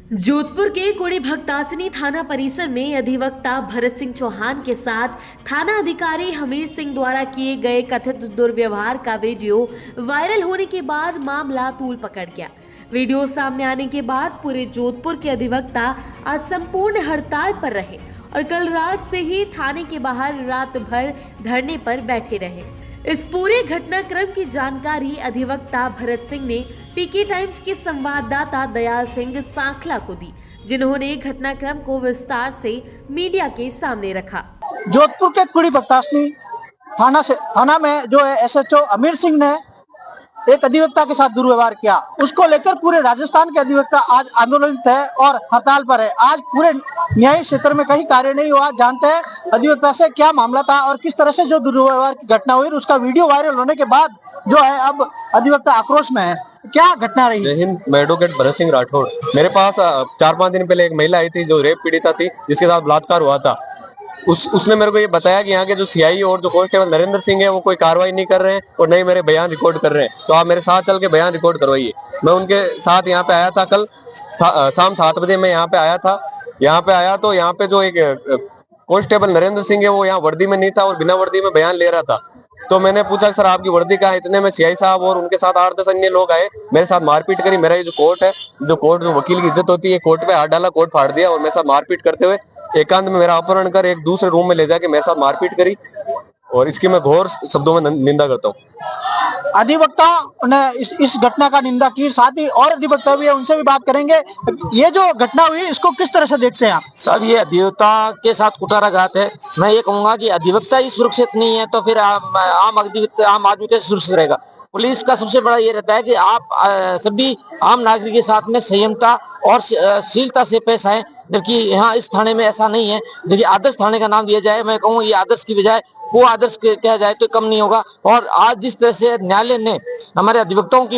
जोधपुर के कोड़ी भक्तासिनी थाना परिसर में अधिवक्ता भरत सिंह चौहान के साथ थाना अधिकारी हमीर सिंह द्वारा किए गए कथित दुर्व्यवहार का वीडियो वायरल होने के बाद मामला तूल पकड़ गया। वीडियो सामने आने के बाद पूरे जोधपुर के अधिवक्ता आज संपूर्ण हड़ताल पर रहे और कल रात से ही थाने के बाहर रात भर धरने पर बैठे रहे। इस पूरे घटनाक्रम की जानकारी अधिवक्ता भरत सिंह ने पीके टाइम्स के संवाददाता दयाल सिंह सांखला को दी, जिन्होंने घटनाक्रम को विस्तार से मीडिया के सामने रखा। जोधपुर के कुड़ी भक्तासिनी थाना में जो है एसएचओ हमीर सिंह ने एक अधिवक्ता के साथ दुर्व्यवहार किया, उसको लेकर पूरे राजस्थान के अधिवक्ता आज आंदोलित है और हड़ताल पर है। आज पूरे न्यायिक क्षेत्र में कहीं कार्य नहीं हुआ। जानते हैं अधिवक्ता से क्या मामला था और किस तरह से जो दुर्व्यवहार की घटना हुई, उसका वीडियो वायरल होने के बाद जो है अब अधिवक्ता आक्रोश में है। क्या घटना रही? जय हिंद। मैं एडवोकेट भरत सिंह राठौड़। मेरे पास 4-5 दिन पहले एक महिला आई थी जो रेप पीड़िता थी, जिसके साथ बलात्कार हुआ था। उसने मेरे को ये बताया कि यहाँ के जो सीआई और जो कांस्टेबल नरेंद्र सिंह है वो कोई कार्रवाई नहीं कर रहे हैं और नहीं मेरे बयान रिकॉर्ड कर रहे हैं, तो आप मेरे साथ चल के बयान रिकॉर्ड करवाइए। मैं उनके साथ यहाँ पे आया था। कल शाम 7 बजे मैं यहाँ पे आया था। यहाँ पे यहाँ पे जो एक कांस्टेबल नरेंद्र सिंह है वो यहाँ वर्दी में नहीं था और बिना वर्दी में बयान ले रहा था। तो मैंने पूछा सर आपकी वर्दी कहाँ है? इतने में सीआई साहब और उनके साथ 8-10 अन्य लोग आए, मेरे साथ मारपीट करी। मेरा ये जो कोर्ट है, जो वकील की इज्जत होती है, कोर्ट पे हाथ डाला, कोर्ट फाड़ दिया और मेरे साथ मारपीट करते हुए एकांत में मेरा अपहरण कर एक दूसरे रूम में ले जाके मेरे साथ मारपीट करी और इसकी मैं घोर शब्दों में निंदा करता हूँ। अधिवक्ता ने इस घटना का निंदा की, साथ ही और अधिवक्ता भी है, उनसे भी बात करेंगे। ये जो घटना हुई इसको किस तरह से देखते हैं आप? साहब ये अधिवक्ता के साथ कुठाराघात है। मैं ये कहूंगा कि अधिवक्ता ही सुरक्षित नहीं है तो फिर आम आदमी कैसे सुरक्षित रहेगा? पुलिस का सबसे बड़ा ये रहता है कि आप सभी आम नागरिक के साथ में संयमता और शीलता से पेश आए, जबकि यहाँ इस थाने में ऐसा नहीं है। देखिए आदर्श थाने का नाम दिया जाए, मैं कहूँ ये आदर्श की बजाय वो आदर्श कहा जाए तो कम नहीं होगा। और आज जिस तरह से न्यायालय ने हमारे अधिवक्ताओं की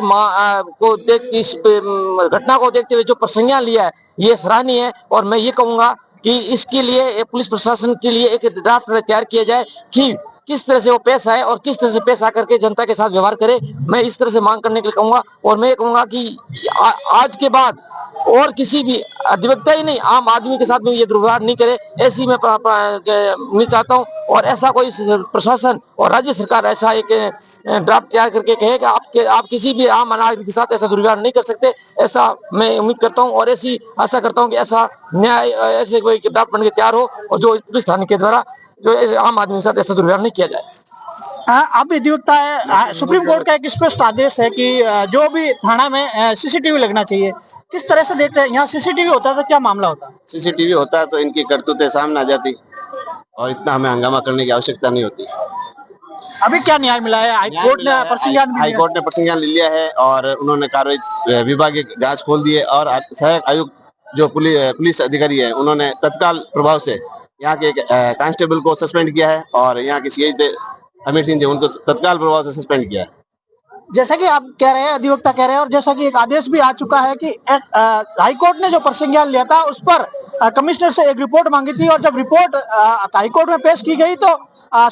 इस घटना को देखते हुए जो प्रसंज्ञान लिया है ये सराहनीय है। और मैं ये कहूंगा कि इसके लिए पुलिस प्रशासन के लिए एक ड्राफ्ट तैयार किया जाए कि किस तरह से वो पेश आए और किस तरह से पेश आकर के जनता के साथ व्यवहार करे। मैं इस तरह से मांग करने के लिए कहूंगा। और मैं ये कहूंगा कि आज के बाद और किसी भी अधिवक्ता ही नहीं, आम आदमी के साथ में ये दुर्व्यवहार नहीं करे, ऐसी मैं चाहता हूँ। और ऐसा कोई प्रशासन और राज्य सरकार ऐसा एक ड्राफ्ट तैयार करके कहे कि आप किसी भी आम नागरिक के साथ ऐसा दुर्व्यवहार नहीं कर सकते, ऐसा मैं उम्मीद करता हूँ। और ऐसी आशा करता हूँ कि ऐसा न्याय ऐसे कोई ड्राफ्ट बन के तैयार हो और जो पुलिस थाने के द्वारा जो आम आदमी के साथ ऐसा दुर्व्यवहार नहीं किया जाए। अब अधिवक्ता है, सुप्रीम कोर्ट का एक स्पष्ट आदेश है कि जो भी थाना में सीसीटीवी लगना चाहिए, किस तरह से देखते हैं? यहाँ सीसीटीवी होता है तो क्या मामला होता? सीसीटीवी होता है तो इनकी करतूतें सामने आ जाती और इतना हमें हंगामा करने की आवश्यकता नहीं होती। अभी क्या न्याय मिला है? हाईकोर्ट ने प्रसंज्ञान ले लिया है और उन्होंने कार्रवाई विभागीय जांच खोल दी है और सहायक आयुक्त जो पुलिस अधिकारी है उन्होंने तत्काल प्रभाव से यहाँ के कांस्टेबल को सस्पेंड किया है और यहाँ के सीआई हमीर सिंह जी उनको तत्काल प्रभाव से सस्पेंड किया है। जैसा कि आप कह रहे हैं, अधिवक्ता कह रहे हैं, और जैसा कि एक आदेश भी आ चुका है कि हाईकोर्ट ने जो प्रसंज्ञान लिया था उस पर कमिश्नर से एक रिपोर्ट मांगी थी और जब रिपोर्ट हाईकोर्ट में पेश की गई तो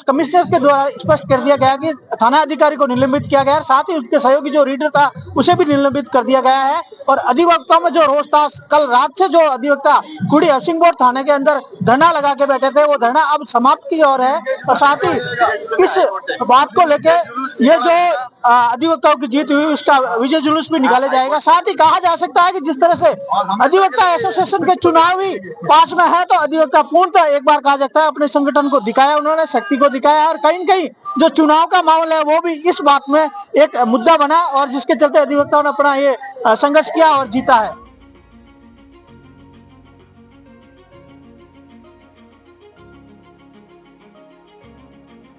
कमिश्नर के द्वारा स्पष्ट कर दिया गया कि थाना अधिकारी को निलंबित किया गया है, साथ ही उसके सहयोगी जो रीडर था उसे भी निलंबित कर दिया गया है। और अधिवक्ताओं में जो रोष था, कल रात से जो अधिवक्ता कुड़ी हाउसिंग बोर्ड थाने के अंदर धरना लगा के बैठे थे, वो धरना अब समाप्त की ओर है। और साथ ही इस बात को लेकर ये जो अधिवक्ताओं की जीत हुई उसका विजय जुलूस भी निकाला जाएगा। साथ ही कहा जा सकता है कि जिस तरह से अधिवक्ता एसोसिएशन के चुनावी पास में है तो अधिवक्ता पूर्णतः एक बार कहा जाता है अपने संगठन को दिखाया, उन्होंने शक्ति को दिखाया और कहीं कहीं जो चुनाव का माहौल है वो भी इस बात में एक मुद्दा बना और जिसके चलते अधिवक्ताओं ने अपना ये संघर्ष किया और जीता है।